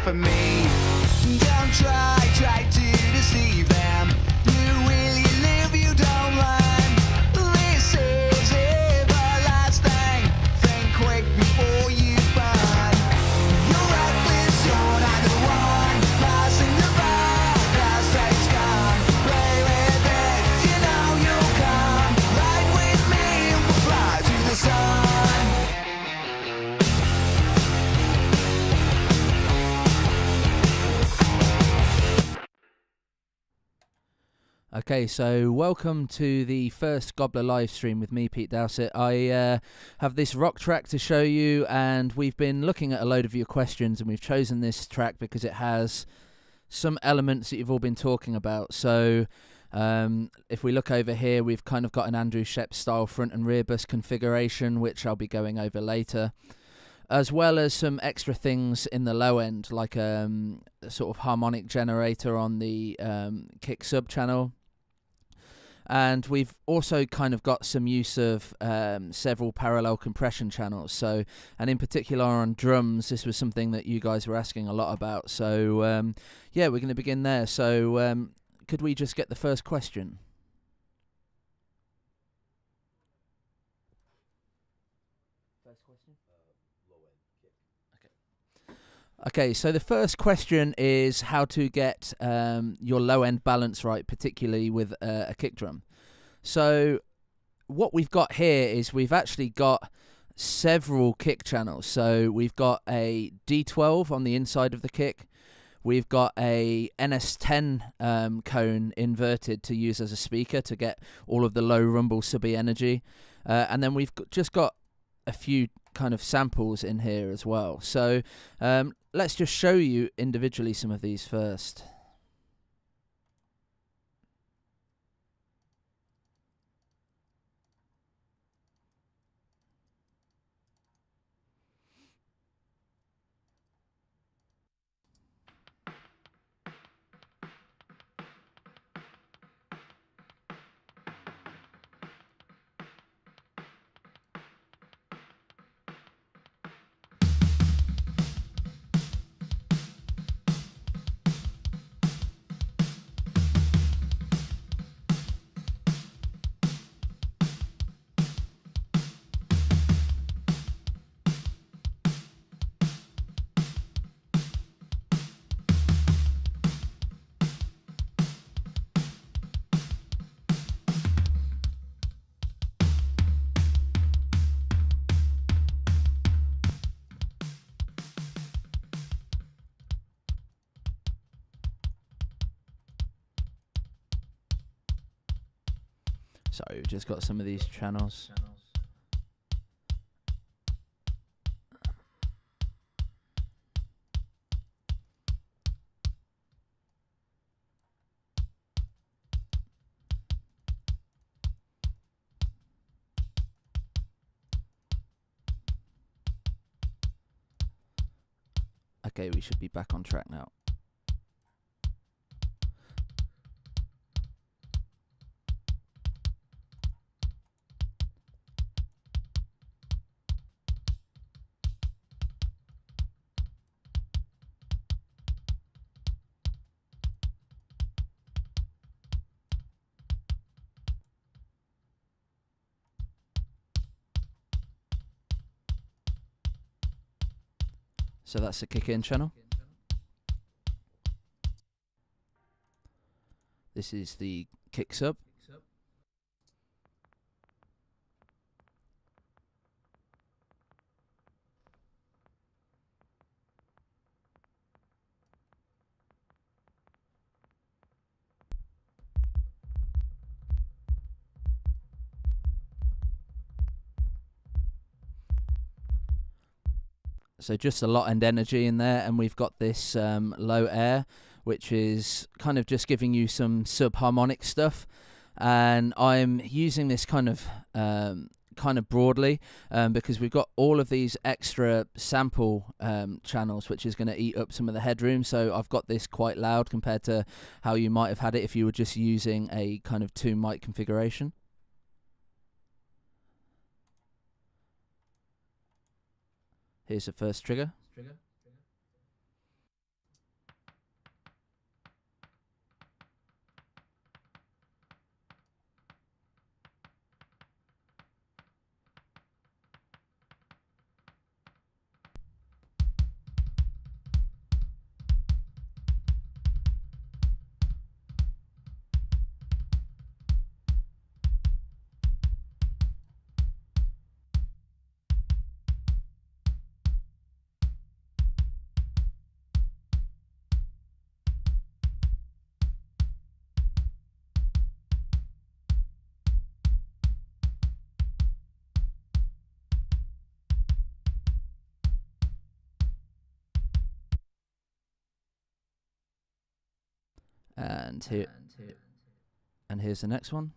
for me. Don't try to deceive them. You will, you live, you don't learn. This is everlasting. Think quick before you burn. You're reckless, you're not the one. Passing the bar, class takes gone. Play with this, you know you'll come. Ride with me and we'll fly to the sun. Okay, so welcome to the first Gobbler live stream with me, Pete Dowsett. I have this rock track to show you, and we've been looking at a load of your questions, and we've chosen this track because it has some elements that you've all been talking about. So if we look over here, we've kind of got an Andrew Shep style front and rear bus configuration, which I'll be going over later, as well as some extra things in the low end, like a sort of harmonic generator on the kick sub channel. And we've also kind of got some use of several parallel compression channels. So, and in particular on drums, this was something that you guys were asking a lot about. So, yeah, we're going to begin there. So, could we just get the first question? First question? Okay, so the first question is how to get your low-end balance right, particularly with a kick drum. So what we've got here is we've actually got several kick channels. So we've got a D12 on the inside of the kick. We've got a NS10 cone inverted to use as a speaker to get all of the low rumble subby energy. And then we've just got a few kind of samples in here as well. So let's just show you individually some of these first. So we've just got some of these channels. Okay, we should be back on track now. So that's the kick-in channel. This is the kick sub. So just a lot and energy in there, and we've got this low air, which is kind of just giving you some sub-harmonic stuff. And I'm using this kind of broadly because we've got all of these extra sample channels, which is going to eat up some of the headroom. So I've got this quite loud compared to how you might have had it if you were just using a kind of 2 mic configuration. Here's the first trigger. And here's the next one.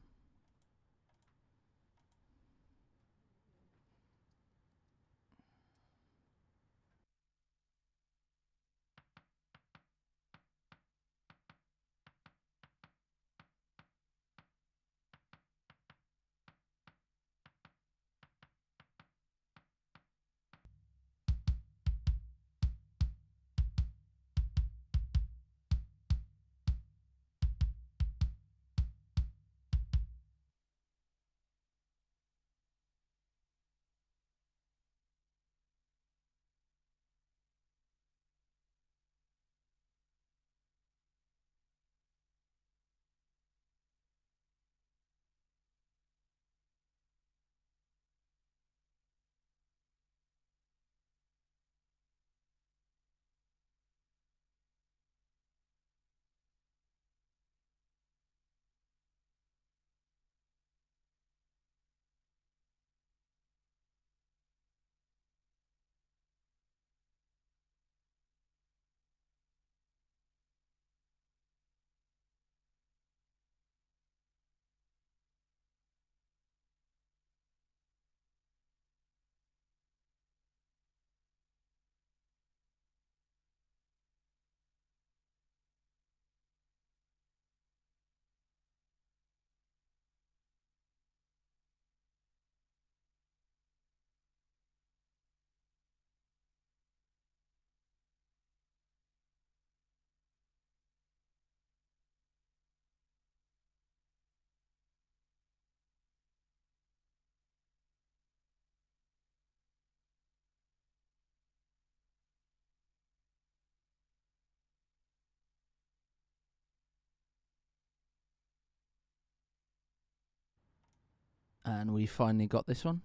And we finally got this one.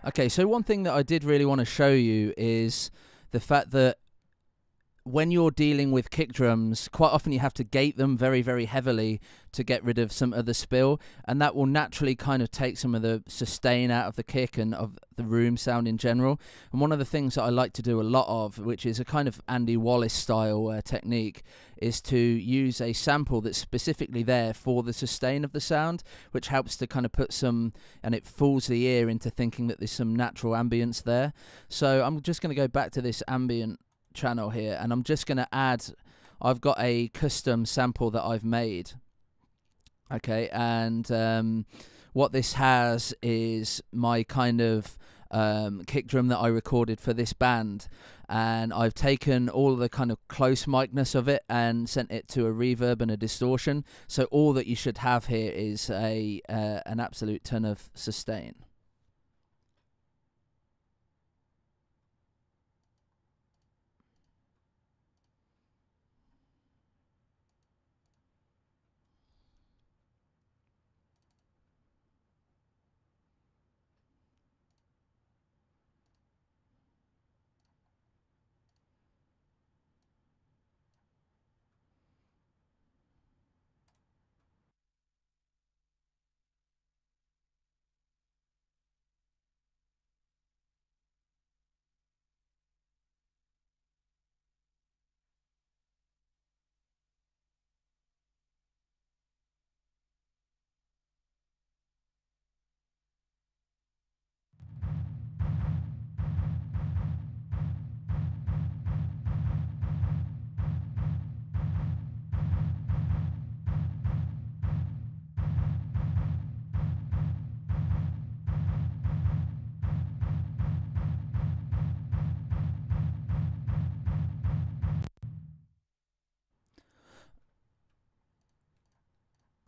Okay, so one thing that I did really want to show you is the fact that when you're dealing with kick drums, quite often you have to gate them very, very heavily to get rid of some of the spill, and that will naturally kind of take some of the sustain out of the kick and of the room sound in general. And one of the things that I like to do a lot of, which is a kind of Andy Wallace style technique, is to use a sample that's specifically there for the sustain of the sound, which helps to kind of put some, and it fools the ear into thinking that there's some natural ambience there. So I'm just going to go back to this ambient channel here, and I'm just going to add, I've got a custom sample that I've made. Okay, and what this has is my kind of kick drum that I recorded for this band, and I've taken all the kind of close micness of it and sent it to a reverb and a distortion. So all that you should have here is a an absolute ton of sustain.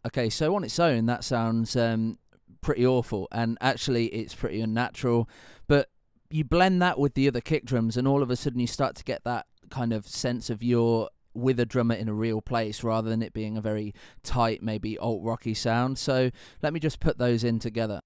Okay, so on its own, that sounds pretty awful, and actually it's pretty unnatural. But you blend that with the other kick drums, and all of a sudden you start to get that kind of sense of you're with a drummer in a real place rather than it being a very tight, maybe alt-rocky sound. So let me just put those in together.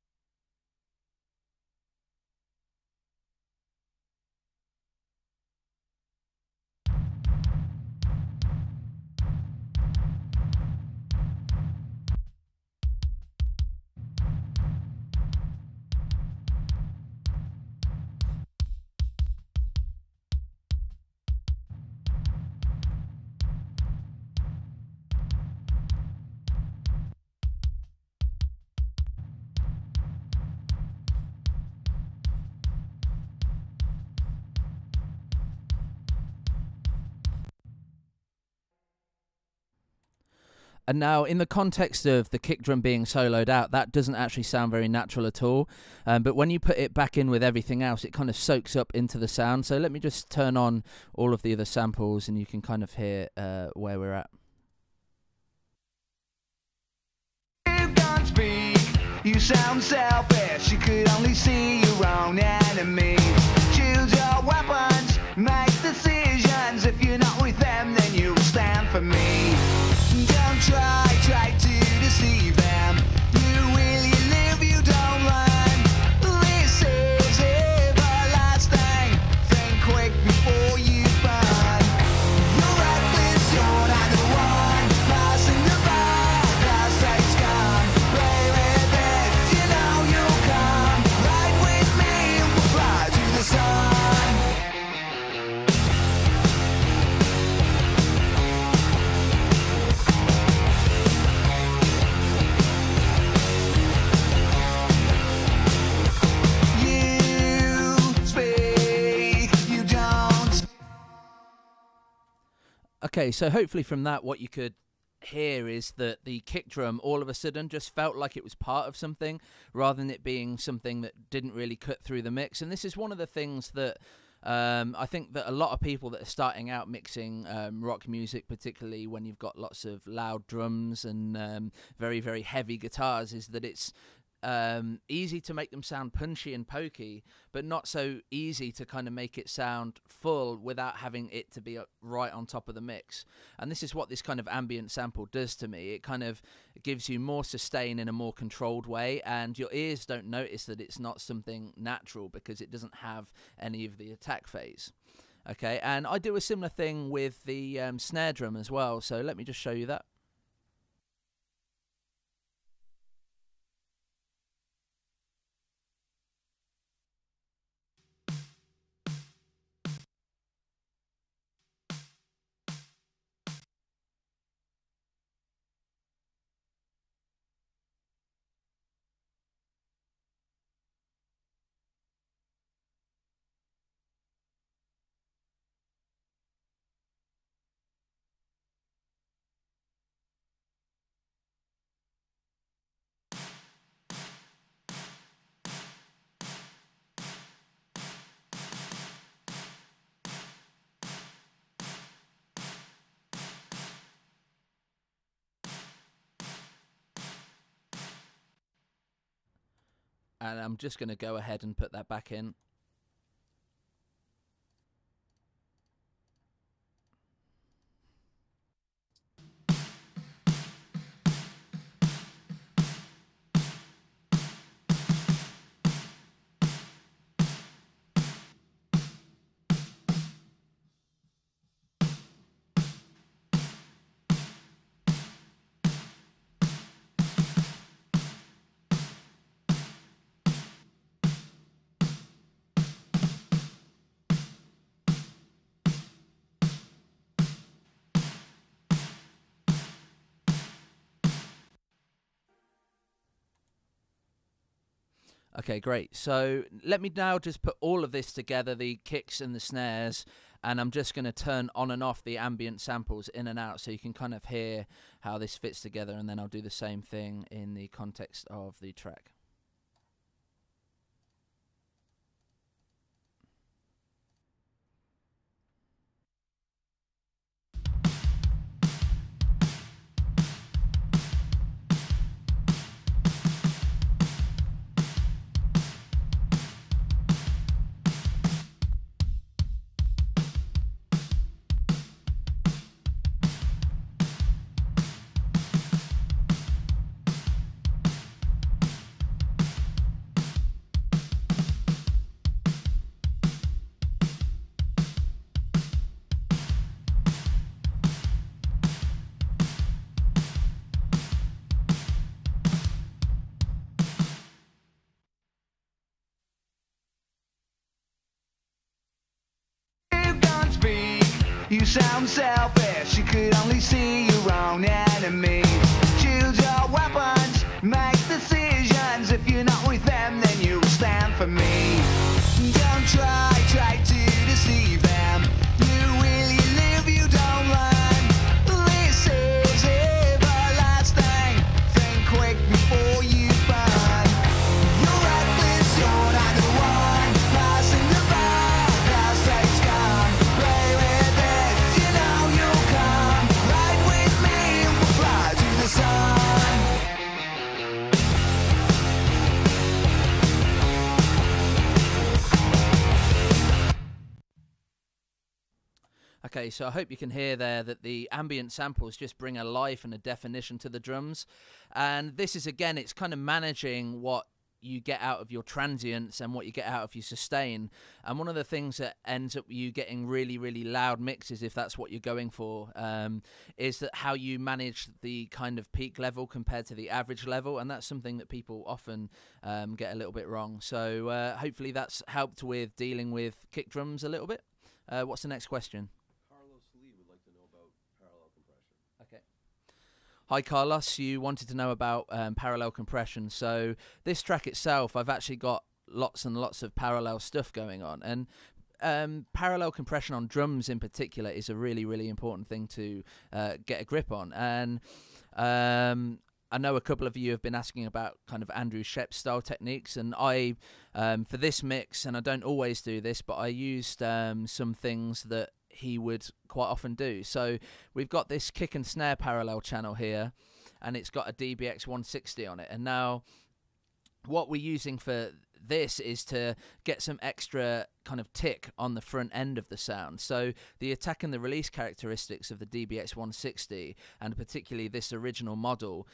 And now, in the context of the kick drum being soloed out, that doesn't actually sound very natural at all. But when you put it back in with everything else, it kind of soaks up into the sound. So let me just turn on all of the other samples, and you can kind of hear where we're at. You can't speak, you sound selfish. You could only see your own enemies. Choose your weapons, make decisions. If you're not with them, then you'll stand for me. Don't try to deceive them. You will, you live, you don't learn. This is everlasting. Think quick before you burn. You're reckless, you're not the one. Passing the bar, class days gone. Play with this, you know you'll come. Ride with me and we'll fly to the sun. Okay, so hopefully from that what you could hear is that the kick drum all of a sudden just felt like it was part of something rather than it being something that didn't really cut through the mix. And this is one of the things that I think that a lot of people that are starting out mixing rock music, particularly when you've got lots of loud drums and very, very heavy guitars, is that it's easy to make them sound punchy and pokey, but not so easy to kind of make it sound full without having it to be right on top of the mix. And this is what this kind of ambient sample does to me. It kind of gives you more sustain in a more controlled way, and your ears don't notice that it's not something natural because it doesn't have any of the attack phase. Okay, and I do a similar thing with the snare drum as well, so let me just show you that. And I'm just going to go ahead and put that back in. Okay, great. So let me now just put all of this together, the kicks and the snares, and I'm just going to turn on and off the ambient samples in and out so you can kind of hear how this fits together, and then I'll do the same thing in the context of the track. You sound selfish, you could only see your own enemy. Choose your weapons, make decisions. If you're not with them, then you'll stand for me. Don't try to deceive them. You will, you live, you don't learn. This is everlasting. Think quick before you burn. You're reckless, you're not the one. Passing the bar, class takes gone. Play with this, you know you'll come. Ride with me and we'll fly to the sun. Okay, so I hope you can hear there that the ambient samples just bring a life and a definition to the drums. And this is, again, it's kind of managing what you get out of your transients and what you get out of your sustain. And one of the things that ends up you getting really, really loud mixes, if that's what you're going for, is that how you manage the kind of peak level compared to the average level. And that's something that people often get a little bit wrong. So hopefully that's helped with dealing with kick drums a little bit. What's the next question? Okay. Hi Carlos, you wanted to know about parallel compression. So this track itself, I've actually got lots and lots of parallel stuff going on, and parallel compression on drums in particular is a really, really important thing to get a grip on. And I know a couple of you have been asking about kind of Andrew Shep style techniques, and I, for this mix, and I don't always do this, but I used some things that he would quite often do. So we've got this kick and snare parallel channel here, and it's got a DBX 160 on it. And now what we're using for this is to get some extra kind of tick on the front end of the sound. So the attack and the release characteristics of the DBX 160, and particularly this original model,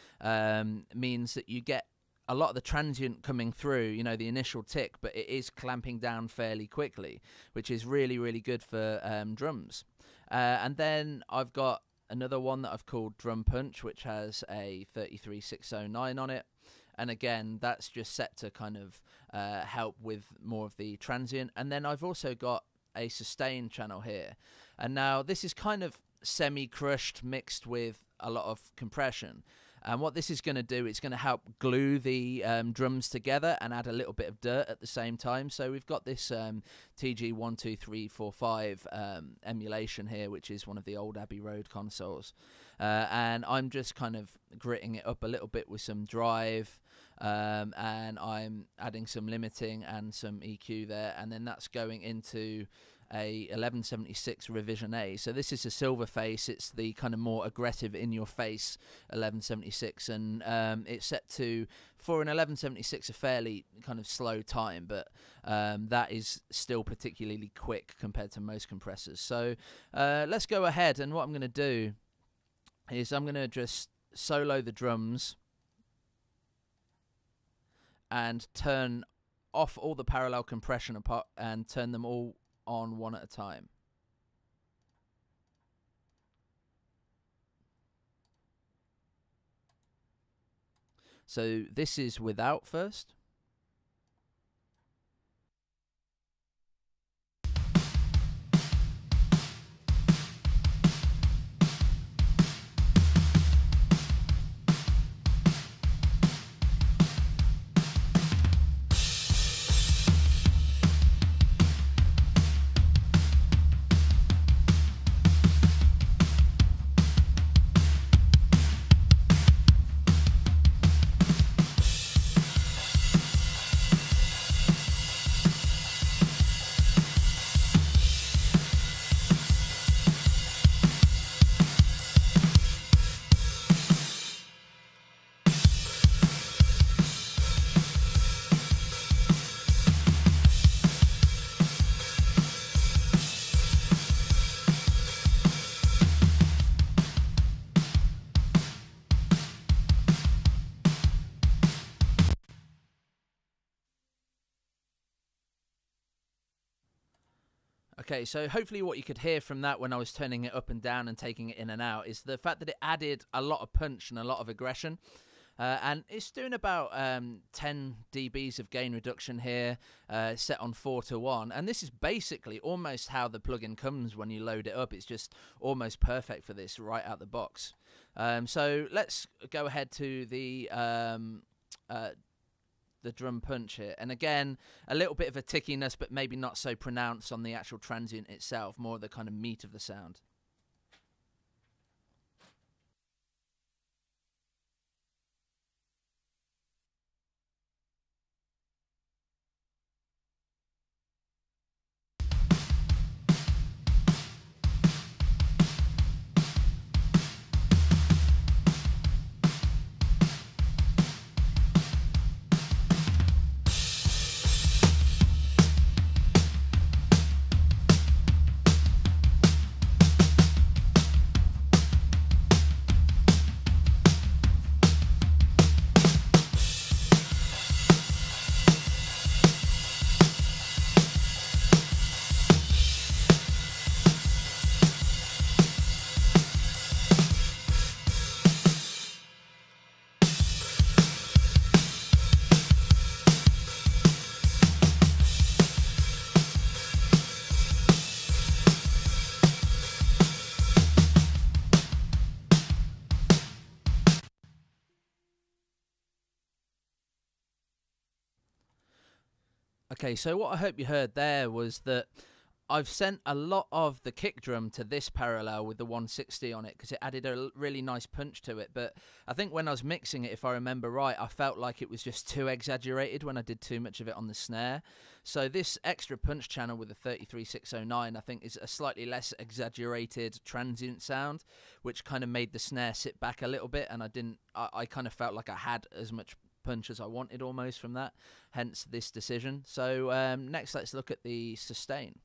means that you get a lot of the transient coming through, you know, the initial tick, but it is clamping down fairly quickly, which is really, really good for drums. And then I've got another one that I've called Drum Punch, which has a 33609 on it. And again, that's just set to kind of help with more of the transient. And then I've also got a sustain channel here. And now this is kind of semi-crushed mixed with a lot of compression. And what this is going to do, it's going to help glue the drums together and add a little bit of dirt at the same time. So we've got this TG12345 emulation here, which is one of the old Abbey Road consoles. And I'm just kind of gritting it up a little bit with some drive, and I'm adding some limiting and some EQ there. And then that's going into a 1176 Revision A. So this is a silver face. It's the kind of more aggressive in-your-face 1176, and it's set to, for an 1176, a fairly kind of slow time, but that is still particularly quick compared to most compressors. So let's go ahead, and what I'm going to do is I'm going to just solo the drums and turn off all the parallel compression apart and turn them all on one at a time. So this is without first. Okay, so hopefully what you could hear from that when I was turning it up and down and taking it in and out is the fact that it added a lot of punch and a lot of aggression. And it's doing about 10 dBs of gain reduction here, set on 4:1. And this is basically almost how the plugin comes when you load it up. It's just almost perfect for this right out the box. So let's go ahead to the drum punch here. And again, a little bit of a tickiness, but maybe not so pronounced on the actual transient itself, more the kind of meat of the sound. Okay, so what I hope you heard there was that I've sent a lot of the kick drum to this parallel with the 160 on it because it added a really nice punch to it. But I think when I was mixing it, if I remember right, I felt like it was just too exaggerated when I did too much of it on the snare. So this extra punch channel with the 33609, I think, is a slightly less exaggerated transient sound, which kind of made the snare sit back a little bit, and I kind of felt like I had as much punch as I wanted almost from that, hence this decision. So next let's look at the sustain.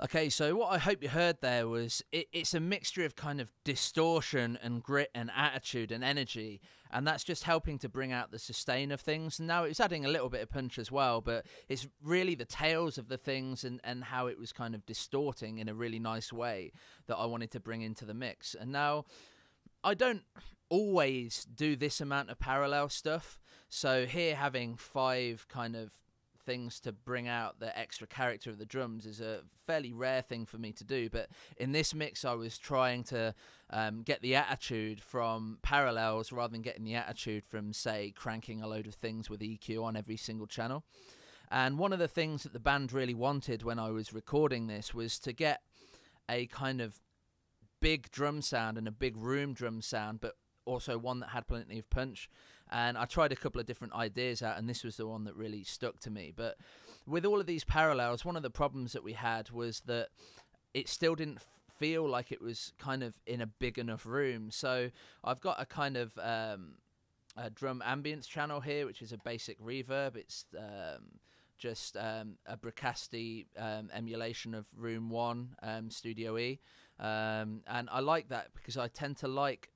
Okay, so what I hope you heard there was it's a mixture of kind of distortion and grit and attitude and energy, and that's just helping to bring out the sustain of things. Now, it's adding a little bit of punch as well, but it's really the tails of the things and how it was kind of distorting in a really nice way that I wanted to bring into the mix. And now, I don't always do this amount of parallel stuff, so here having 5 kind of things to bring out the extra character of the drums is a fairly rare thing for me to do. But in this mix I was trying to get the attitude from parallels rather than getting the attitude from, say, cranking a load of things with EQ on every single channel. And one of the things that the band really wanted when I was recording this was to get a kind of big drum sound and a big room drum sound, but also one that had plenty of punch. And I tried a couple of different ideas out, and this was the one that really stuck to me. But with all of these parallels, one of the problems that we had was that it still didn't feel like it was kind of in a big enough room. So I've got a kind of a drum ambience channel here, which is a basic reverb. It's just a Bricasti emulation of Room 1 Studio E. And I like that because I tend to like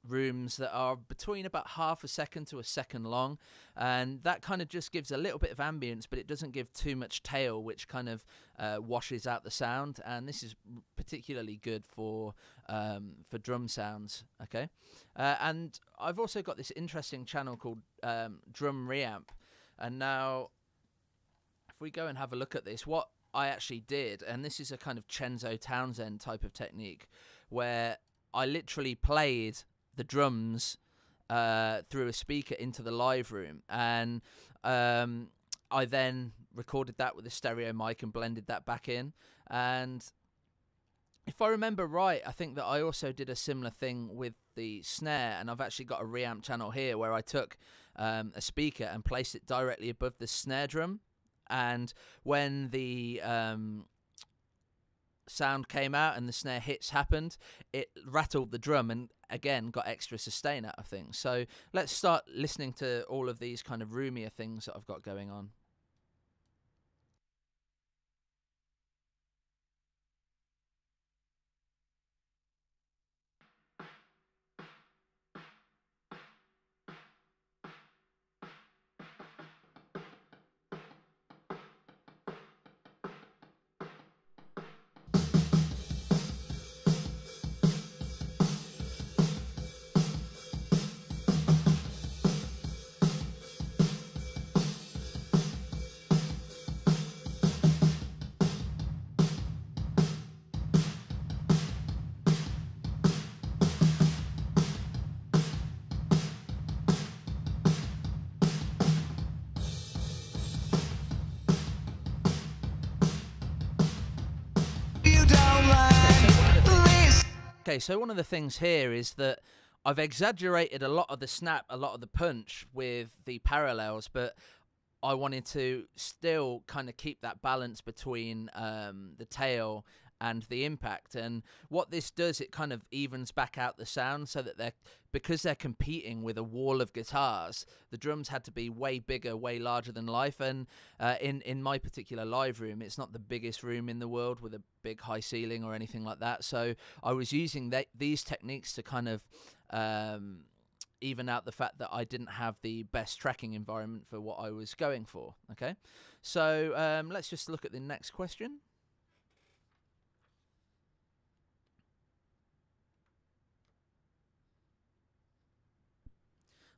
rooms that are between about half a second to a second long, and that kind of just gives a little bit of ambience, but it doesn't give too much tail, which kind of washes out the sound. And this is particularly good for drum sounds. Okay, and I've also got this interesting channel called Drum Reamp. And now if we go and have a look at this, what I actually did, and this is a kind of Chenzo Townsend type of technique, where I literally played the drums through a speaker into the live room, and I then recorded that with a stereo mic and blended that back in. And if I remember right, I think that I also did a similar thing with the snare, and I've actually got a reamp channel here where I took a speaker and placed it directly above the snare drum, and when the sound came out and the snare hits happened, it rattled the drum and again got extra sustain out of things. So let's start listening to all of these kind of roomier things that I've got going on. You don't like this. Okay, so one of the things here is that I've exaggerated a lot of the snap, a lot of the punch with the parallels, but I wanted to still kind of keep that balance between the tail and the impact. And what this does, it kind of evens back out the sound, so that because they're competing with a wall of guitars, the drums had to be way bigger, way larger than life. And in my particular live room, it's not the biggest room in the world with a big high ceiling or anything like that. So I was using these techniques to kind of even out the fact that I didn't have the best tracking environment for what I was going for. Okay, so let's just look at the next question.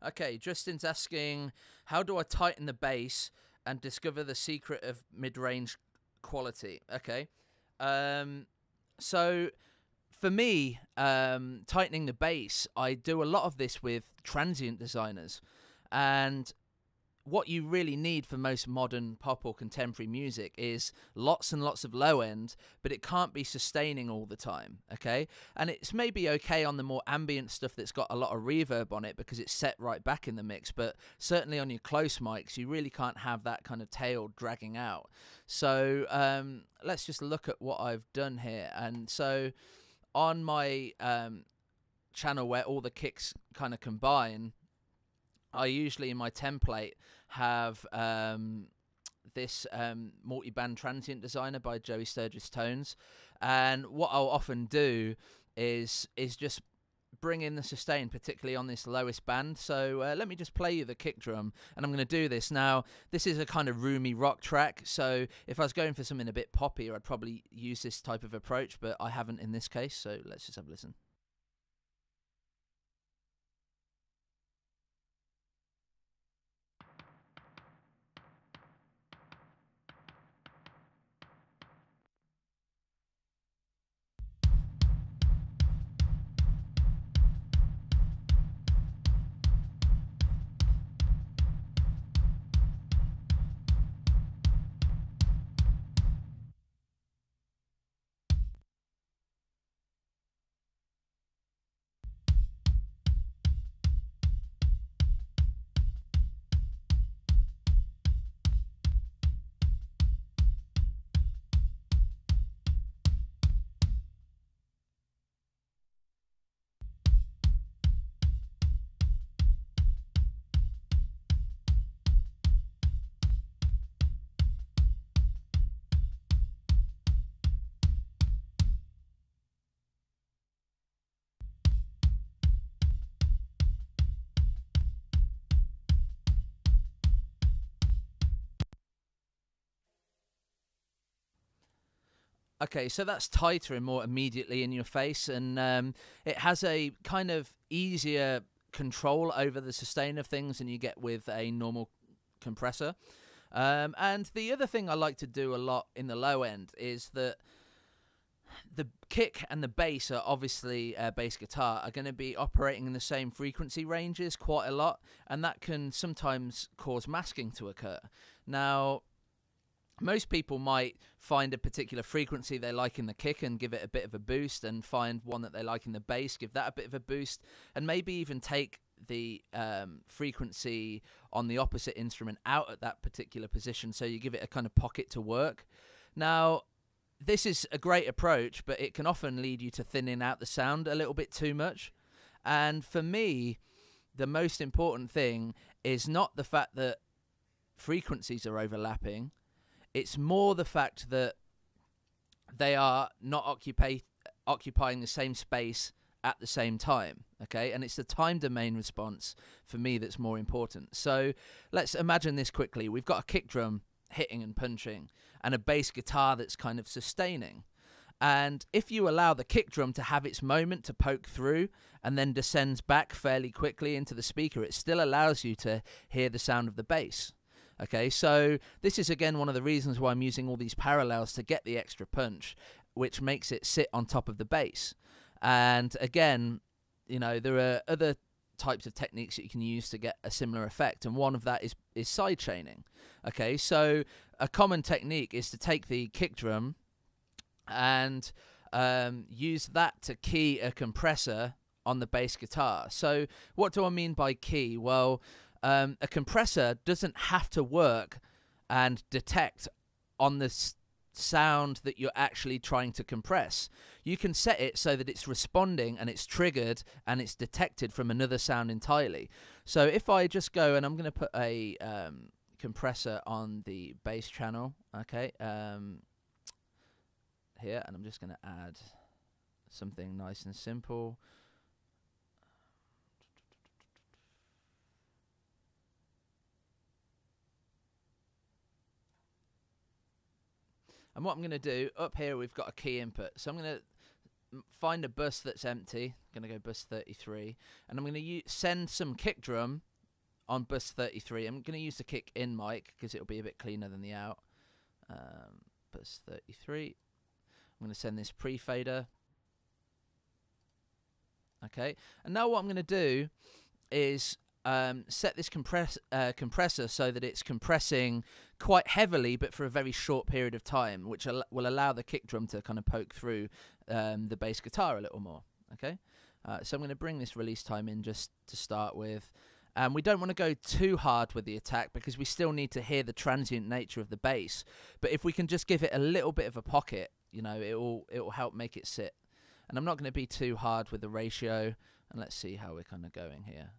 Okay, Justin's asking, how do I tighten the bass and discover the secret of mid-range quality? Okay, so for me, tightening the bass, I do a lot of this with transient designers, and what you really need for most modern pop or contemporary music is lots and lots of low end, but it can't be sustaining all the time, okay? And it's maybe okay on the more ambient stuff that's got a lot of reverb on it because it's set right back in the mix, but certainly on your close mics, you really can't have that kind of tail dragging out. So let's just look at what I've done here. And so on my channel where all the kicks kind of combine, I usually in my template have this multi-band transient designer by Joey Sturgis Tones, and what I'll often do is just bring in the sustain, particularly on this lowest band. So let me just play you the kick drum, and I'm going to do this now. This is a kind of roomy rock track, so if I was going for something a bit poppier, I'd probably use this type of approach, but I haven't in this case, so let's just have a listen. Okay, so that's tighter and more immediately in your face, and it has a kind of easier control over the sustain of things than you get with a normal compressor. And the other thing I like to do a lot in the low end is that the kick and the bass are obviously bass guitar are going to be operating in the same frequency ranges quite a lot, and that can sometimes cause masking to occur. Now, most people might find a particular frequency they like in the kick and give it a bit of a boost, and find one that they like in the bass, give that a bit of a boost, and maybe even take the frequency on the opposite instrument out at that particular position, so you give it a kind of pocket to work. Now, this is a great approach, but it can often lead you to thinning out the sound a little bit too much. And for me, the most important thing is not the fact that frequencies are overlapping. It's more the fact that they are not occupying the same space at the same time, okay? And it's the time domain response for me that's more important. So let's imagine this quickly. We've got a kick drum hitting and punching, and a bass guitar that's kind of sustaining. And if you allow the kick drum to have its moment to poke through and then descends back fairly quickly into the speaker, it still allows you to hear the sound of the bass. Okay, so this is again one of the reasons why I'm using all these parallels to get the extra punch, which makes it sit on top of the bass. And again, you know, there are other types of techniques that you can use to get a similar effect, and one of that is side chaining. Okay, so a common technique is to take the kick drum and use that to key a compressor on the bass guitar. So what do I mean by key? Well, a compressor doesn't have to work and detect on the sound that you're actually trying to compress. You can set it so that it's responding and it's triggered and it's detected from another sound entirely. So if I just go, and I'm going to put a compressor on the bass channel, okay, here, and I'm just going to add something nice and simple. And what I'm going to do, up here we've got a key input. So I'm going to find a bus that's empty. I'm going to go bus 33. And I'm going to send some kick drum on bus 33. I'm going to use the kick in mic because it'll be a bit cleaner than the out. Bus 33. I'm going to send this pre-fader. Okay. And now what I'm going to do is set this compressor so that it's compressing quite heavily but for a very short period of time, which will allow the kick drum to kind of poke through the bass guitar a little more. Okay, so I'm going to bring this release time in just to start with. We don't want to go too hard with the attack because we still need to hear the transient nature of the bass, but if we can just give it a little bit of a pocket, you know, it will help make it sit. And I'm not going to be too hard with the ratio, and let's see how we're kind of going here.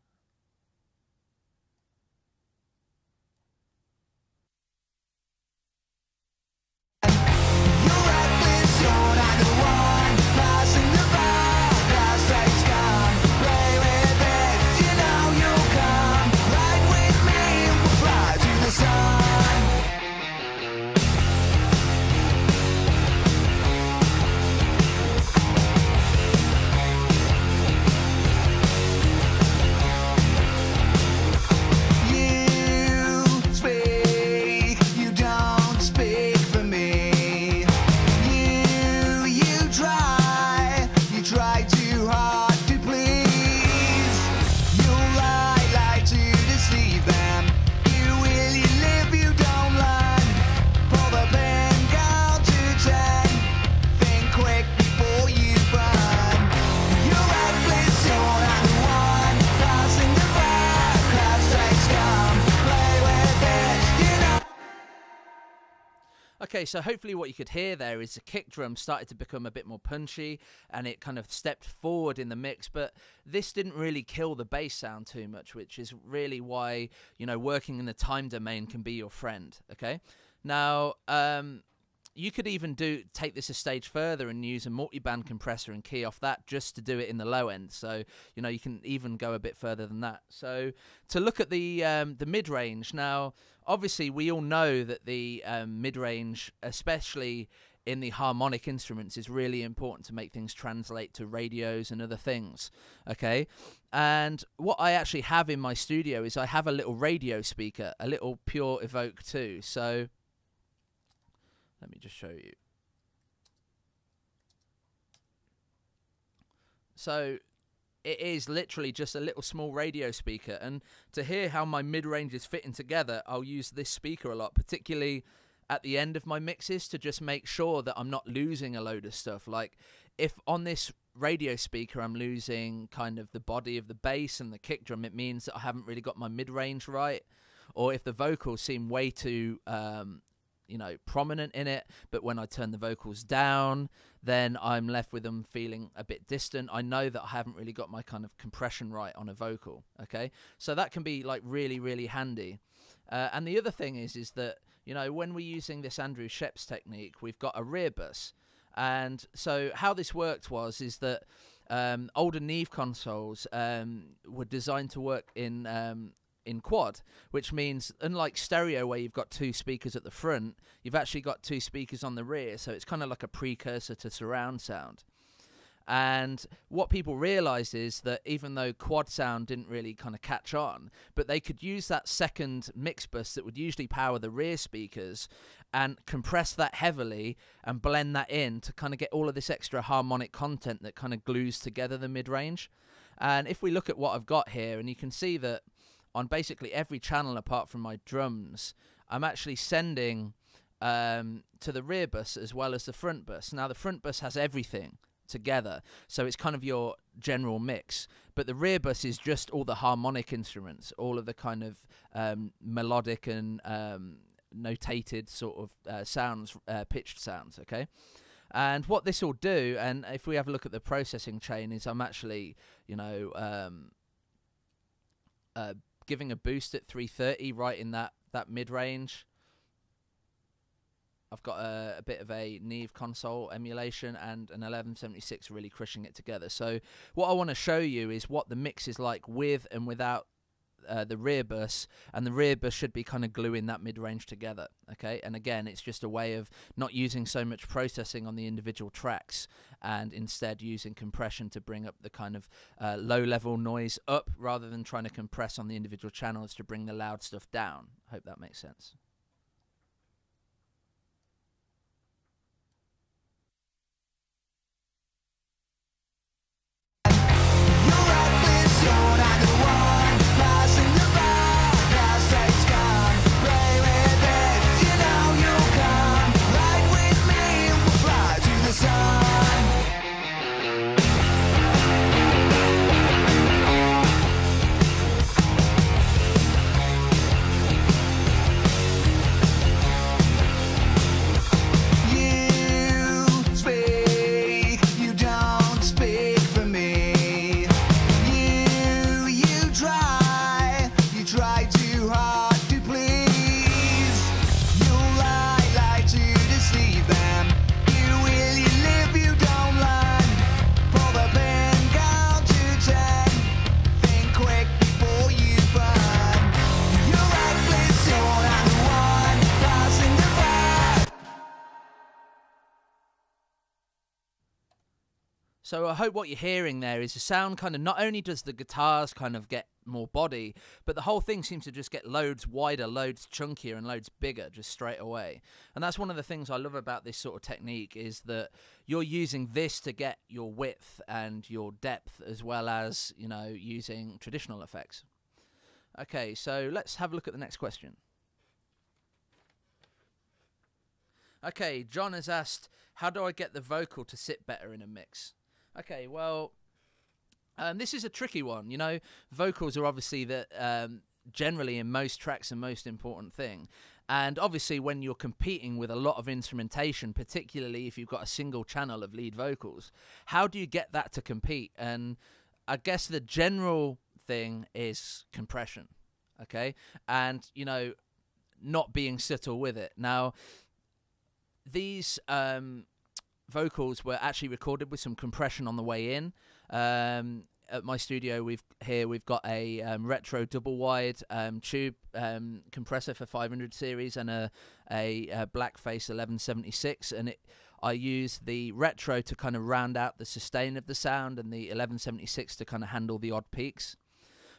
Okay, so hopefully what you could hear there is the kick drum started to become a bit more punchy and it kind of stepped forward in the mix, but this didn't really kill the bass sound too much, which is really why, you know, working in the time domain can be your friend, okay? Now, you could even take this a stage further and use a multi-band compressor and key off that just to do it in the low end. So, you know, you can even go a bit further than that. So to look at the mid-range, now, obviously we all know that the mid-range, especially in the harmonic instruments is really important to make things translate to radios and other things. Okay, and what I actually have in my studio is I have a little radio speaker, a little Pure Evoke 2. So let me just show you. So it is literally just a little small radio speaker, and to hear how my mid-range is fitting together, I'll use this speaker a lot, particularly at the end of my mixes, to just make sure that I'm not losing a load of stuff. Like, if on this radio speaker I'm losing kind of the body of the bass and the kick drum, it means that I haven't really got my mid-range right. Or if the vocals seem way too prominent in it, but when I turn the vocals down, then I'm left with them feeling a bit distant. I know that I haven't really got my kind of compression right on a vocal. Okay, so that can be like really, really handy. And the other thing is that, when we're using this Andrew Sheps technique, we've got a rear bus. And so how this worked is that older Neve consoles were designed to work in quad, which means unlike stereo where you've got two speakers at the front, you've actually got two speakers on the rear, so it's kind of like a precursor to surround sound. And what people realized is that even though quad sound didn't really kind of catch on, but they could use that second mix bus that would usually power the rear speakers and compress that heavily and blend that in to kind of get all of this extra harmonic content that kind of glues together the mid-range. And if we look at what I've got here, and you can see that on basically every channel apart from my drums, I'm actually sending to the rear bus as well as the front bus. Now, the front bus has everything together, so it's kind of your general mix, but the rear bus is just all the harmonic instruments, all of the kind of melodic and notated sort of sounds, pitched sounds. Okay, and what this will do, and if we have a look at the processing chain, is I'm actually giving a boost at 330 right in that mid-range. I've got a bit of a Neve console emulation and an 1176 really crushing it together. So what I want to show you is what the mix is like with and without the rear bus, and the rear bus should be kind of gluing that mid-range together. Okay, and again, it's just a way of not using so much processing on the individual tracks and instead using compression to bring up the kind of low-level noise up rather than trying to compress on the individual channels to bring the loud stuff down. Hope that makes sense. So I hope what you're hearing there is the sound kind of, not only does the guitars kind of get more body, but the whole thing seems to just get loads wider, loads chunkier and loads bigger just straight away. And that's one of the things I love about this sort of technique, is that you're using this to get your width and your depth as well as, using traditional effects. Okay, so let's have a look at the next question. Okay, John has asked, how do I get the vocal to sit better in a mix? Okay, well, this is a tricky one. Vocals are obviously generally in most tracks the most important thing. And obviously when you're competing with a lot of instrumentation, particularly if you've got a single channel of lead vocals, how do you get that to compete? And I guess the general thing is compression, okay? And, not being subtle with it. Now, these vocals were actually recorded with some compression on the way in. At my studio, we've got a retro double wide tube compressor for 500 series and a Blackface 1176, and I use the retro to kind of round out the sustain of the sound, and the 1176 to kind of handle the odd peaks.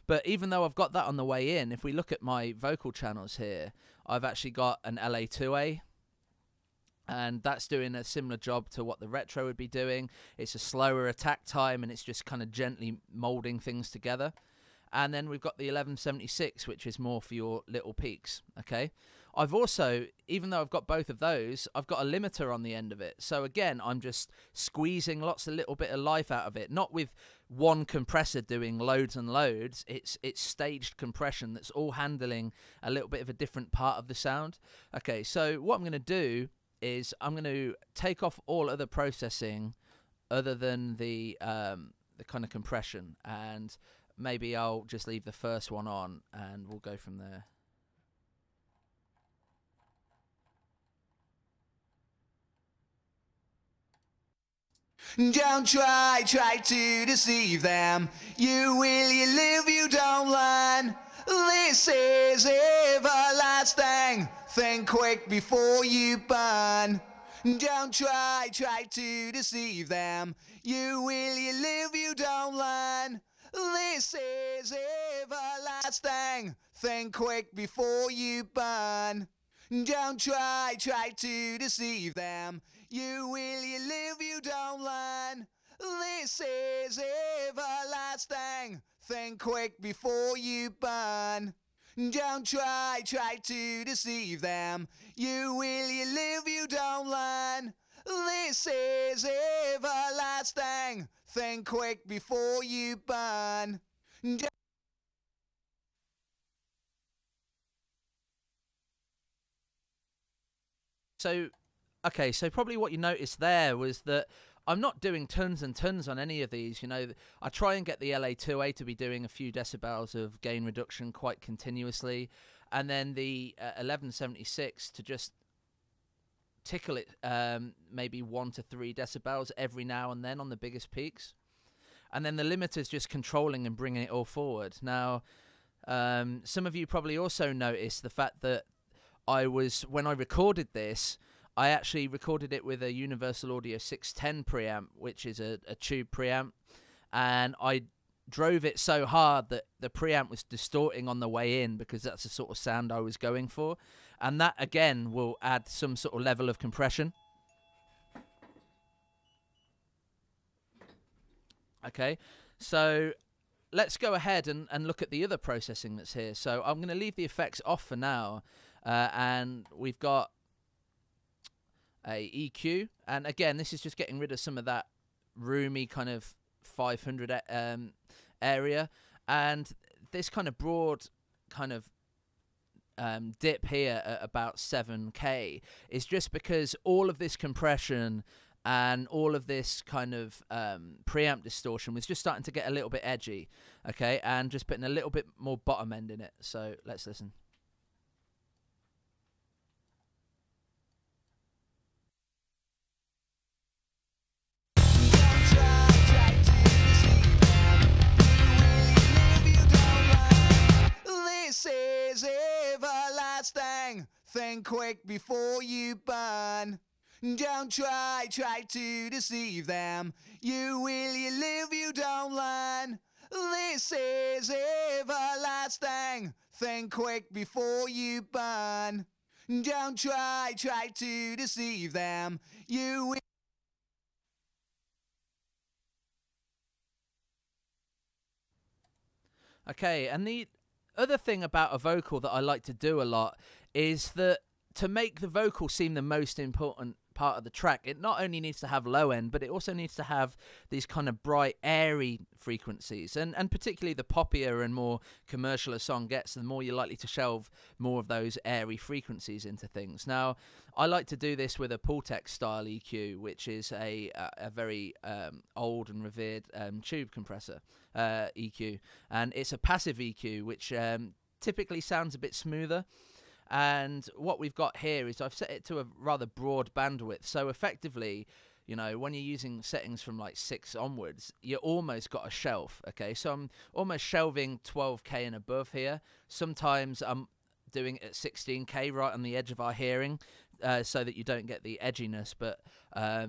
But even though I've got that on the way in, if we look at my vocal channels here, I've actually got an LA2A, and that's doing a similar job to what the retro would be doing. It's a slower attack time, and it's just kind of gently molding things together. And then we've got the 1176, which is more for your little peaks, okay? I've also, even though I've got both of those, I've got a limiter on the end of it. So again, I'm just squeezing lots of little bit of life out of it, not with one compressor doing loads and loads. It's staged compression that's all handling a little bit of a different part of the sound. Okay, so what I'm going to do is I'm going to take off all other processing other than the kind of compression, and maybe I'll just leave the first one on and we'll go from there. Don't try to deceive them. You will, you live, you don't learn. This is everlasting. Think quick before you burn. Don't try to deceive them. You will, you live, you don't learn. This is everlasting. Think quick before you burn. Don't try to deceive them. You will, you live, you don't learn. This is everlasting. Think quick before you burn. Don't try to deceive them. You will, you live, you don't learn. This is everlasting. Think quick before you burn. So, okay, so probably what you noticed there was that I'm not doing tons and tons on any of these. You know, I try and get the LA2A to be doing a few decibels of gain reduction quite continuously, and then the 1176 to just tickle it maybe 1 to 3 decibels every now and then on the biggest peaks. And then the limiter's just controlling and bringing it all forward. Now, some of you probably also noticed the fact that when I recorded this, I actually recorded it with a Universal Audio 610 preamp, which is a tube preamp, and I drove it so hard that the preamp was distorting on the way in, because that's the sort of sound I was going for, and that again will add some sort of level of compression. Okay, so let's go ahead and look at the other processing that's here. So I'm going to leave the effects off for now, and we've got a EQ, and again this is just getting rid of some of that roomy kind of 500 area, and this kind of broad kind of dip here at about 7K is just because all of this compression and all of this kind of preamp distortion was just starting to get a little bit edgy, okay, and just putting a little bit more bottom end in it. So let's listen. This is everlasting. Think quick before you burn. Don't try to deceive them. You will, you live, you don't learn. This is everlasting. Think quick before you burn. Don't try to deceive them. You will. Okay, and the other thing about a vocal that I like to do a lot is that to make the vocal seem the most important part of the track, it not only needs to have low end, but it also needs to have these kind of bright, airy frequencies. And particularly the poppier and more commercial a song gets, the more you're likely to shelve more of those airy frequencies into things. Now, I like to do this with a Pultec style EQ, which is a very old and revered tube compressor EQ. And it's a passive EQ, which typically sounds a bit smoother. And what we've got here is I've set it to a rather broad bandwidth. So effectively, you know, when you're using settings from like 6 onwards, you almost got a shelf, okay? So I'm almost shelving 12K and above here. Sometimes I'm doing it at 16K right on the edge of our hearing, so that you don't get the edginess. But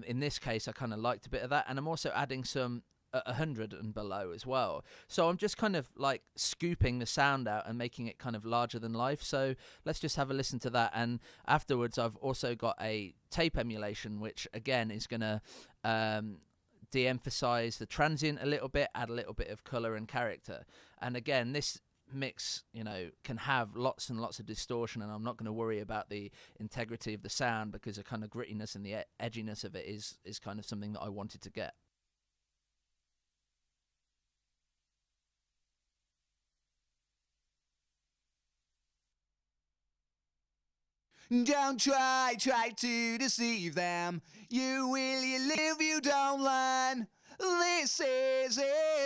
in this case, I kind of liked a bit of that, and I'm also adding some at 100 and below as well. So I'm just kind of like scooping the sound out and making it kind of larger than life. So let's just have a listen to that. And afterwards, I've also got a tape emulation, which again is going to de-emphasize the transient a little bit, add a little bit of color and character. And again, this mix, you know, can have lots and lots of distortion, and I'm not going to worry about the integrity of the sound, because the kind of grittiness and the edginess of it is kind of something that I wanted to get. Don't try to deceive them. You will, you live, you don't learn. This is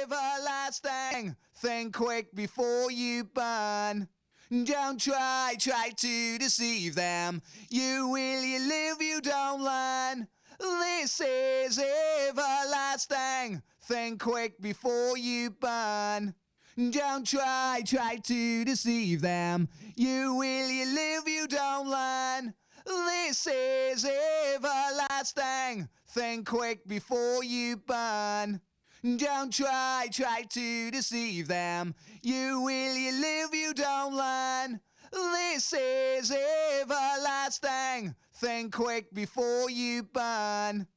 everlasting. Think quick before you burn. Don't try to deceive them. You will, you live, you don't learn. This is everlasting. Think quick before you burn. Don't try to deceive them. You will, you live, you don't learn. This is everlasting. Think quick before you burn. Don't try to deceive them. You will, you live, you don't learn. This is everlasting. Think quick before you burn.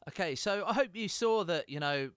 Okay, so I hope you saw that, you know,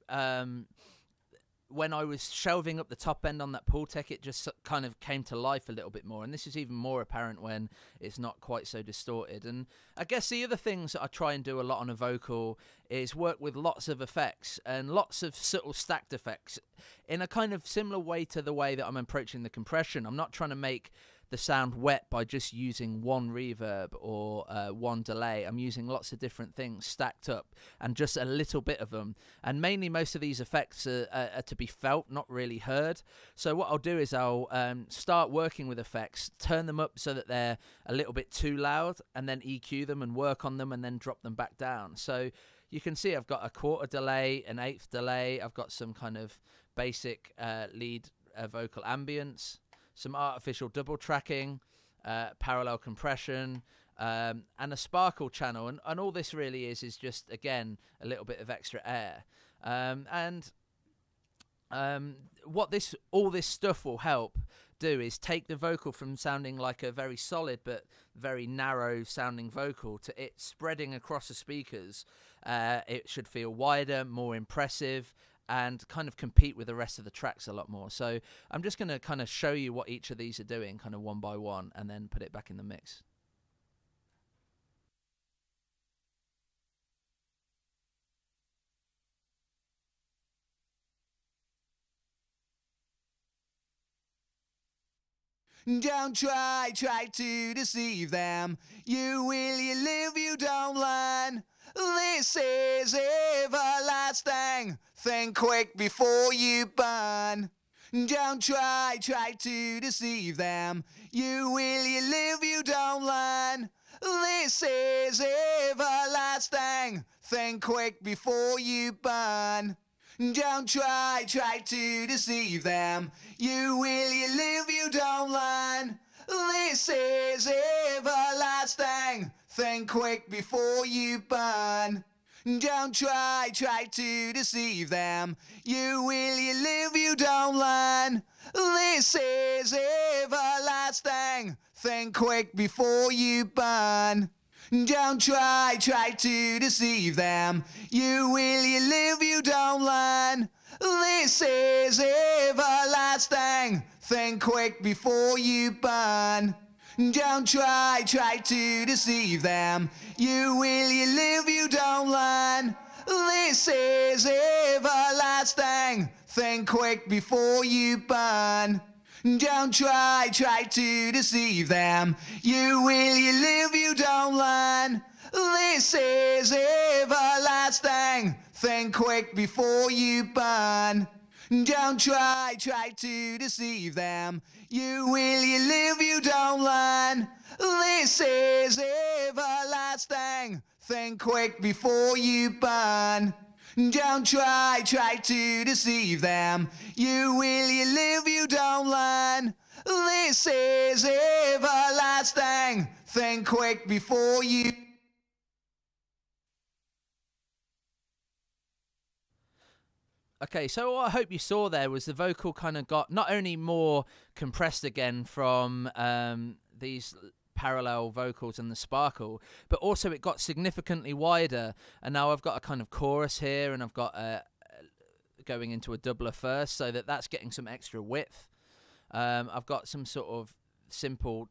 when I was shelving up the top end on that pool tech, it just kind of came to life a little bit more. And this is even more apparent when it's not quite so distorted. And I guess the other things that I try and do a lot on a vocal is work with lots of effects and lots of subtle stacked effects in a kind of similar way to the way that I'm approaching the compression. I'm not trying to make the sound wet by just using one reverb or one delay. I'm using lots of different things stacked up and just a little bit of them. And mainly most of these effects are to be felt, not really heard. So what I'll do is I'll start working with effects, turn them up so that they're a little bit too loud, and then EQ them and work on them and then drop them back down. So you can see I've got a quarter delay, an eighth delay. I've got some kind of basic lead vocal ambience, some artificial double tracking, parallel compression, and a sparkle channel. And all this really is just, again, a little bit of extra air. What all this stuff will help do is take the vocal from sounding like a very solid but very narrow sounding vocal to it spreading across the speakers. It should feel wider, more impressive, and kind of compete with the rest of the tracks a lot more. So I'm just going to kind of show you what each of these are doing kind of one by one and then put it back in the mix. Don't try to deceive them. You will, you live, you don't learn. This is everlasting. Think quick before you burn. Don't try to deceive them. You will, you live, you don't learn. This is everlasting. Think quick before you burn. Don't try to deceive them. You will, you live, you don't learn. This is everlasting. Think quick before you burn. Don't try to deceive them. You will, you live, you don't learn. This is everlasting. Think quick before you burn. Don't try to deceive them. You will, you live, you don't learn. This is everlasting. Think quick before you burn. Don't try to deceive them. You will, you live, you don't learn. This is everlasting. Think quick before you burn. Don't try to deceive them. You will, you live, you don't learn. This is everlasting. Think quick before you burn. Don't try to deceive them. You will, you live, you don't learn. This is everlasting. Think quick before you burn. Don't try to deceive them. You will, you live, you don't learn. This is everlasting. Think quick before you. Okay, so what I hope you saw there was the vocal kind of got not only more compressed again from these parallel vocals and the sparkle, but also it got significantly wider. And now I've got a kind of chorus here, and I've got going into a doubler first, so that's getting some extra width. I've got some sort of simple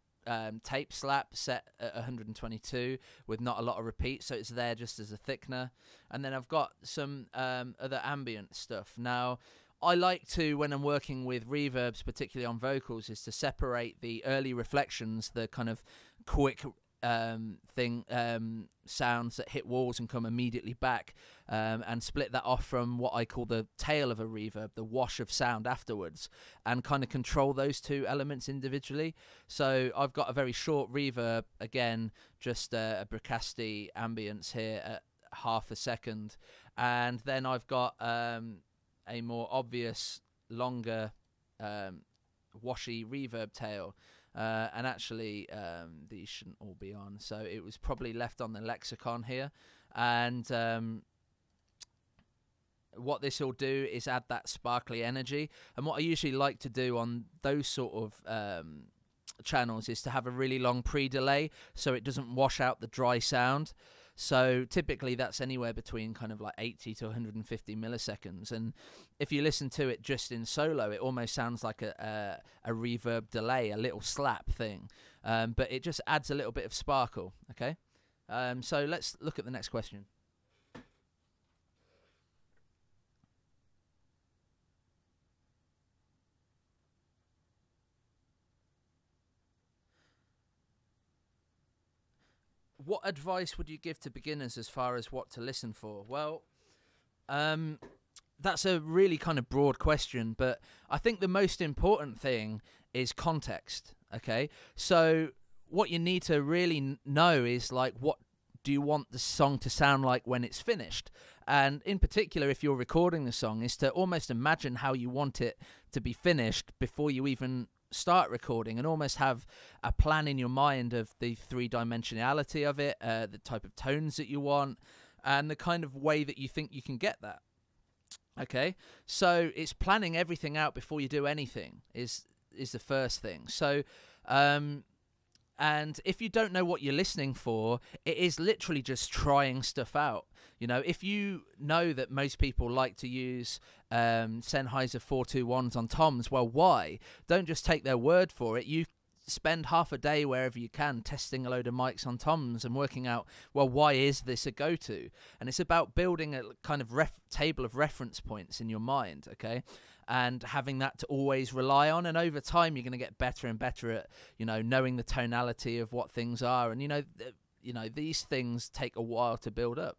tape slap set at 122 with not a lot of repeat, so it's there just as a thickener. And then I've got some other ambient stuff. Now, I like to, when I'm working with reverbs, particularly on vocals, is to separate the early reflections, the kind of quick sounds that hit walls and come immediately back, and split that off from what I call the tail of a reverb, the wash of sound afterwards, and kind of control those two elements individually. So I've got a very short reverb, again, just a Bricasti ambience here at half a second, and then I've got a more obvious, longer, washy reverb tail. And actually, these shouldn't all be on, so it was probably left on the lexicon here. And what this will do is add that sparkly energy. And what I usually like to do on those sort of channels is to have a really long pre-delay, so it doesn't wash out the dry sound. So typically that's anywhere between kind of like 80 to 150 milliseconds. And if you listen to it just in solo, it almost sounds like a reverb delay, a little slap thing. But it just adds a little bit of sparkle, okay? So let's look at the next question. What advice would you give to beginners as far as what to listen for? Well, that's a really kind of broad question, but I think the most important thing is context, okay? So what you need to really know is, like, what do you want the song to sound like when it's finished? And in particular, if you're recording the song, is to almost imagine how you want it to be finished before you even start recording, and almost have a plan in your mind of the three-dimensionality of it, the type of tones that you want, and the kind of way that you think you can get that. Okay, so it's planning everything out before you do anything is the first thing. So and if you don't know what you're listening for, it is literally just trying stuff out. You know, if you know that most people like to use Sennheiser 421s on toms, well, why? Don't just take their word for it. You spend half a day wherever you can testing a load of mics on toms and working out, well, why is this a go-to? And it's about building a kind of table of reference points in your mind, okay? And having that to always rely on. And over time, you're going to get better and better at, you know, knowing the tonality of what things are. And, you know, these things take a while to build up.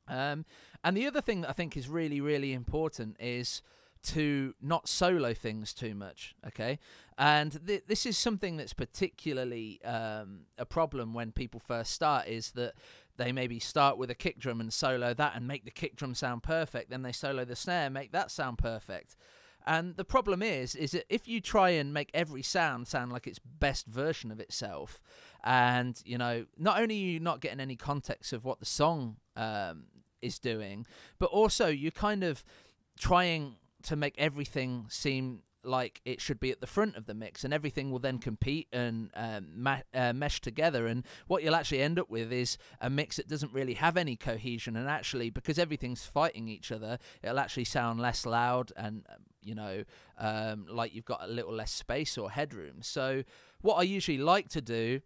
And the other thing that I think is really, really important is to not solo things too much, okay? And this is something that's particularly a problem when people first start, is that they maybe start with a kick drum and solo that and make the kick drum sound perfect. Then they solo the snare, make that sound perfect. And the problem is that if you try and make every sound like its best version of itself, and, you know, not only are you not getting any context of what the song is doing, but also you're kind of trying to make everything seem like it should be at the front of the mix, and everything will then compete and mesh together, and what you'll actually end up with is a mix that doesn't really have any cohesion. And actually, because everything's fighting each other, it'll actually sound less loud, and you know, like you've got a little less space or headroom. So what I usually like to do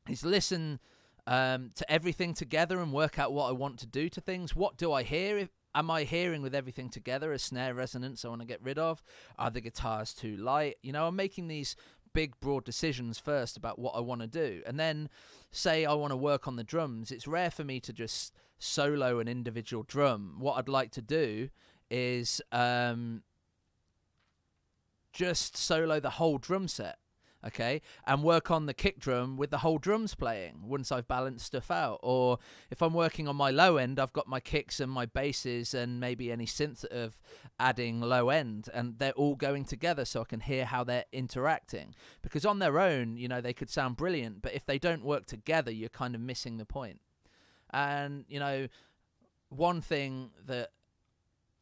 is listen to everything together and work out what I want to do to things. What do I hear? Am I hearing with everything together a snare resonance I want to get rid of? Are the guitars too light? You know, I'm making these big, broad decisions first about what I want to do. And then, say I want to work on the drums, it's rare for me to just solo an individual drum. What I'd like to do is just solo the whole drum set. okay, and work on the kick drum with the whole drums playing once I've balanced stuff out. Or if I'm working on my low end, I've got my kicks and my basses and maybe any synth of adding low end, and they're all going together so I can hear how they're interacting. Because on their own, you know, they could sound brilliant, but if they don't work together, you're kind of missing the point. And, you know, one thing that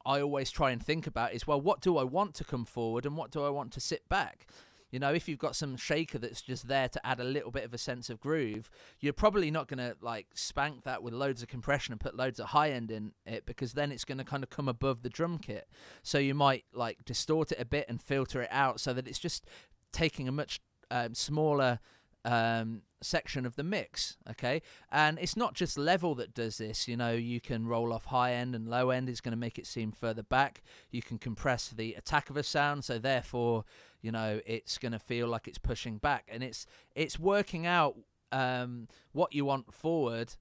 I always try and think about is, well, what do I want to come forward and what do I want to sit back? You know, if you've got some shaker that's just there to add a little bit of a sense of groove, you're probably not going to like spank that with loads of compression and put loads of high end in it, because then it's going to kind of come above the drum kit. So you might like distort it a bit and filter it out so that it's just taking a much smaller section of the mix, okay? And it's not just level that does this. You know, you can roll off high end and low end is going to make it seem further back. You can compress the attack of a sound, so therefore, you know, it's going to feel like it's pushing back. And it's working out what you want forward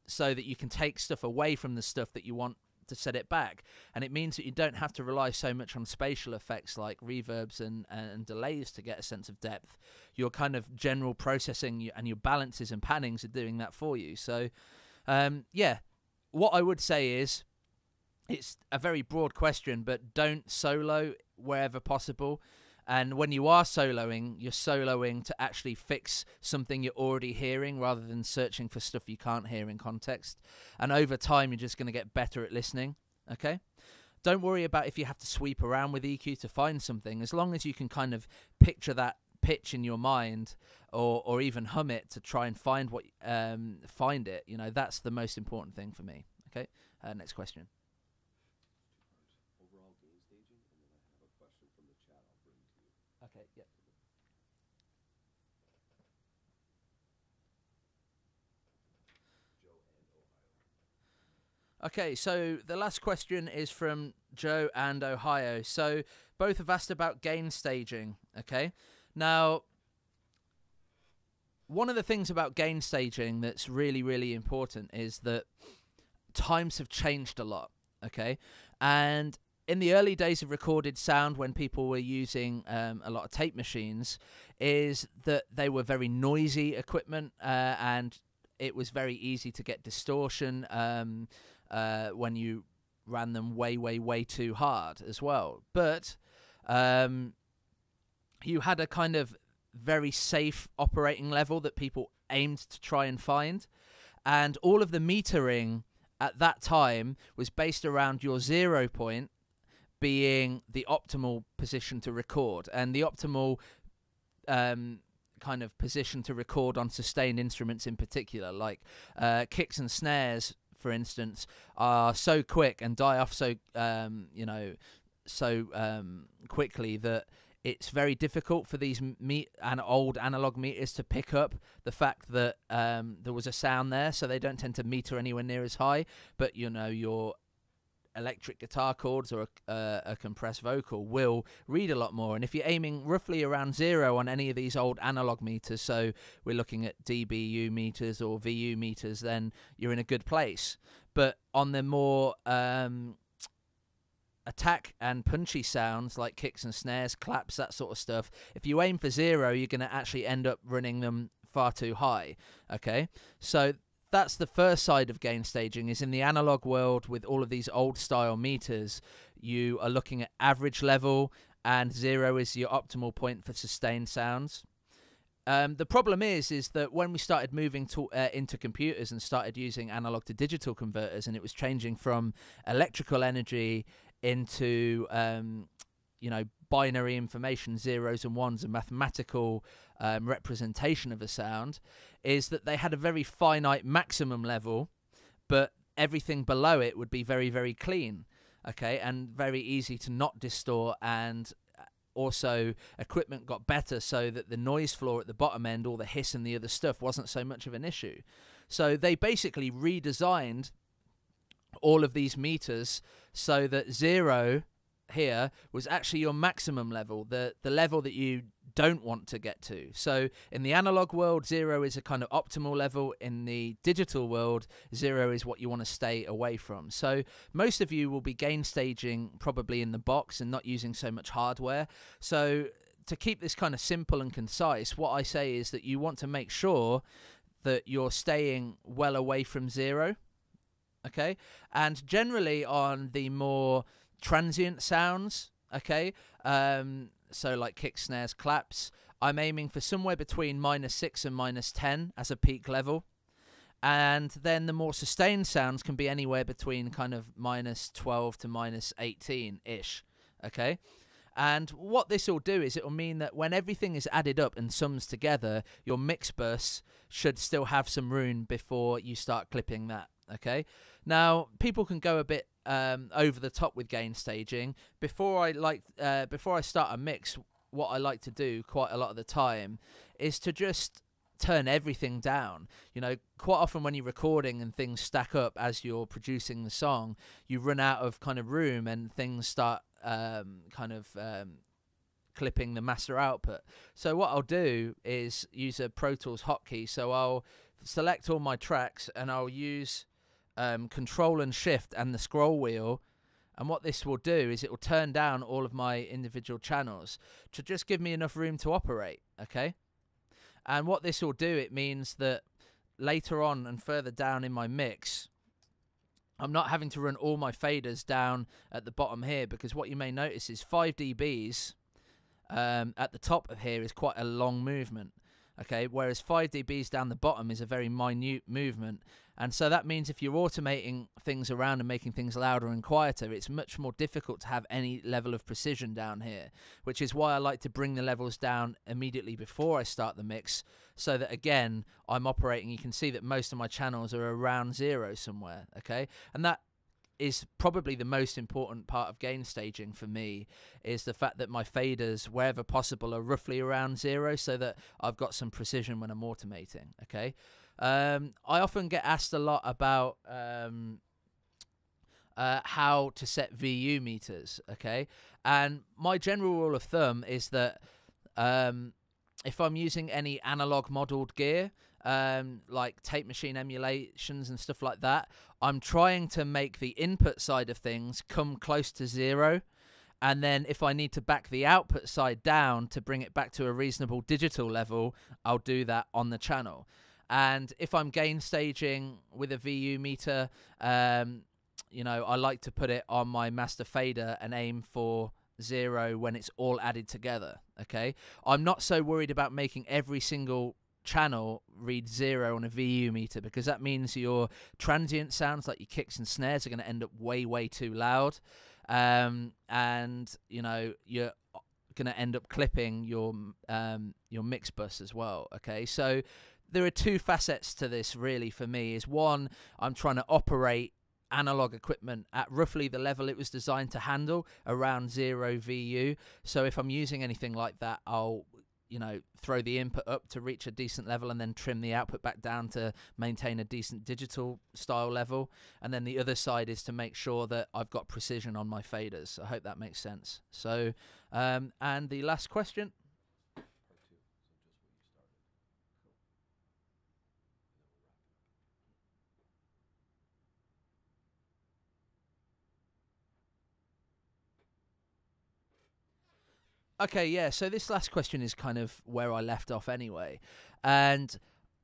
so that you can take stuff away from the stuff that you want to set it back. And it means that you don't have to rely so much on spatial effects like reverbs and delays to get a sense of depth. Your kind of general processing and your balances and pannings are doing that for you. So yeah, what I would say is, it's a very broad question, but don't solo wherever possible. And when you are soloing, you're soloing to actually fix something you're already hearing rather than searching for stuff you can't hear in context. And over time, you're just going to get better at listening, okay? Don't worry about if you have to sweep around with EQ to find something. As long as you can kind of picture that pitch in your mind, or even hum it to try and find find it, you know, that's the most important thing for me, okay? Next question. Okay, yep. Okay, so the last question is from Joe and Ohio. So both have asked about gain staging, okay? Now, one of the things about gain staging that's really, really important is that times have changed a lot, okay? And in the early days of recorded sound, when people were using a lot of tape machines, is that they were very noisy equipment, and it was very easy to get distortion when you ran them way, way, way too hard as well. But you had a kind of very safe operating level that people aimed to try and find. And all of the metering at that time was based around your 0 point being the optimal position to record, and the optimal kind of position to record on sustained instruments in particular, like kicks and snares, for instance, are so quick and die off so quickly that it's very difficult for these old analog meters to pick up the fact that there was a sound there, so they don't tend to meter anywhere near as high. But, you know, your electric guitar chords or a compressed vocal will read a lot more. And if you're aiming roughly around 0 on any of these old analog meters, so we're looking at dBu meters or VU meters, then you're in a good place. But on the more attack and punchy sounds like kicks and snares, claps, that sort of stuff, if you aim for 0, you're going to actually end up running them far too high, okay? So that's the first side of gain staging, is in the analog world with all of these old style meters, you are looking at average level, and 0 is your optimal point for sustained sounds. The problem is that when we started moving into computers and started using analog to digital converters, and it was changing from electrical energy into binary information, zeros and ones, a mathematical representation of a sound, is that they had a very finite maximum level, but everything below it would be very, very clean, okay, and very easy to not distort. And also equipment got better so that the noise floor at the bottom end, all the hiss and the other stuff, wasn't so much of an issue. So they basically redesigned all of these meters so that 0 here was actually your maximum level, the level that you don't want to get to. So in the analog world, 0 is a kind of optimal level. In the digital world, 0 is what you want to stay away from. So most of you will be gain staging probably in the box and not using so much hardware. So to keep this kind of simple and concise, what I say is that you want to make sure that you're staying well away from 0. Okay, and generally on the more transient sounds, okay, so like kick, snares, claps, I'm aiming for somewhere between -6 and -10 as a peak level. And then the more sustained sounds can be anywhere between kind of -12 to -18-ish, okay? And what this will do is it will mean that when everything is added up and sums together, your mix bus should still have some room before you start clipping that, okay? Now, people can go a bit over the top with gain staging. Before I start a mix, what I like to do quite a lot of the time is to just turn everything down. You know, quite often when you're recording and things stack up as you're producing the song, you run out of kind of room and things start clipping the master output. So what I'll do is use a Pro Tools hotkey. So I'll select all my tracks and I'll use Control and Shift and the scroll wheel. And what this will do is it will turn down all of my individual channels to just give me enough room to operate, okay? And what this will do, it means that later on and further down in my mix, I'm not having to run all my faders down at the bottom here, because what you may notice is 5 dBs at the top of here is quite a long movement, okay, whereas 5 dBs down the bottom is a very minute movement. And so that means if you're automating things around and making things louder and quieter, it's much more difficult to have any level of precision down here, which is why I like to bring the levels down immediately before I start the mix, so that again I'm operating. You can see that most of my channels are around 0 somewhere, okay? And that is probably the most important part of gain staging for me, is the fact that my faders, wherever possible, are roughly around 0, so that I've got some precision when I'm automating, okay? I often get asked a lot about how to set VU meters, okay? And my general rule of thumb is that if I'm using any analog modeled gear, like tape machine emulations and stuff like that, I'm trying to make the input side of things come close to 0. And then if I need to back the output side down to bring it back to a reasonable digital level, I'll do that on the channel. And if I'm gain staging with a VU meter, you know, I like to put it on my master fader and aim for 0 when it's all added together, okay? I'm not so worried about making every single channel read 0 on a VU meter, because that means your transient sounds like your kicks and snares are going to end up way too loud, and you know, you're going to end up clipping your mix bus as well, okay? So there are two facets to this really for me. Is one, I'm trying to operate analog equipment at roughly the level it was designed to handle, around 0 VU. So if I'm using anything like that, I'll, you know, throw the input up to reach a decent level and then trim the output back down to maintain a decent digital style level. And then the other side is to make sure that I've got precision on my faders. I hope that makes sense. So and the last question. Okay, yeah, so this last question is kind of where I left off anyway. And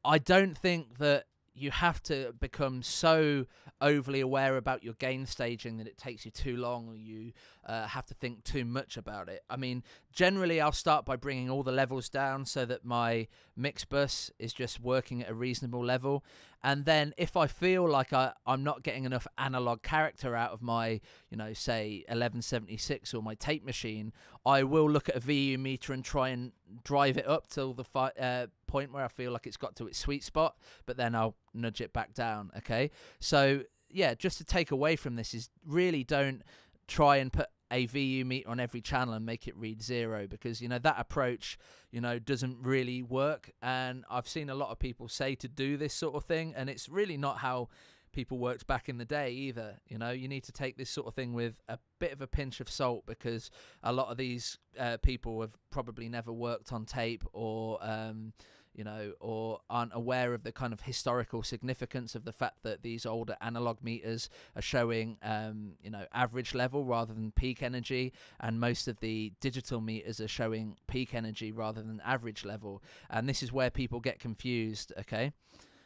I don't think that you have to become so overly aware about your gain staging that it takes you too long, or you have to think too much about it. I mean, generally I'll start by bringing all the levels down so that my mix bus is just working at a reasonable level. And then if I feel like I'm not getting enough analog character out of my, you know, say 1176 or my tape machine, I will look at a VU meter and try and drive it up till the point where I feel like it's got to its sweet spot, but then I'll nudge it back down, okay? So, yeah, just to take away from this is really don't try and put a VU meter on every channel and make it read 0, because, you know, that approach, you know, doesn't really work. And I've seen a lot of people say to do this sort of thing, and it's really not how people worked back in the day either. You know, you need to take this sort of thing with a bit of a pinch of salt, because a lot of these people have probably never worked on tape, or or aren't aware of the kind of historical significance of the fact that these older analog meters are showing, average level rather than peak energy, and most of the digital meters are showing peak energy rather than average level. And this is where people get confused, okay?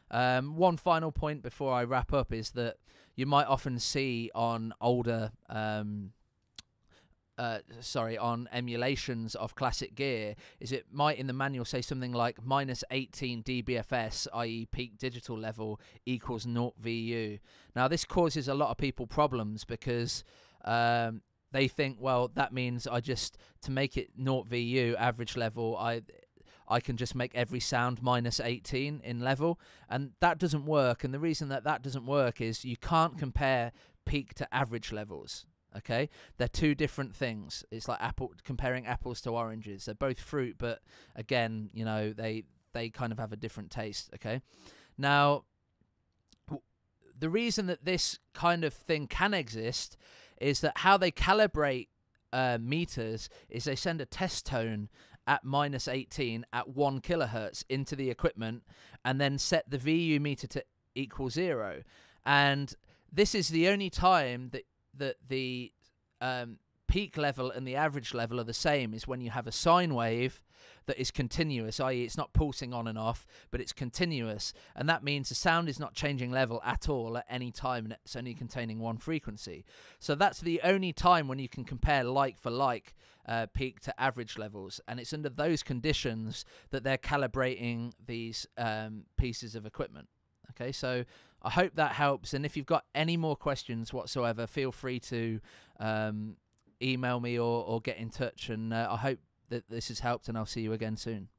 One final point before I wrap up is that you might often see on older on emulations of classic gear, is it might in the manual say something like -18 dBFS, i.e. peak digital level, equals 0 VU. Now this causes a lot of people problems because they think, well, that means to make it 0 VU average level, I can just make every sound -18 in level, and that doesn't work. And the reason that doesn't work is you can't compare peak to average levels. Okay, they're two different things. It's like comparing apples to oranges. They're both fruit, but again, they kind of have a different taste. Okay, now the reason that this kind of thing can exist is that how they calibrate meters is they send a test tone at -18 at 1 kilohertz into the equipment, and then set the VU meter to equal 0. And this is the only time that the peak level and the average level are the same, is when you have a sine wave that is continuous, i.e. it's not pulsing on and off, but it's continuous, and that means the sound is not changing level at all at any time, and it's only containing one frequency. So that's the only time when you can compare like for like peak to average levels, and it's under those conditions that they're calibrating these pieces of equipment. Okay, so I hope that helps, and if you've got any more questions whatsoever, feel free to email me or get in touch, and I hope that this has helped, and I'll see you again soon.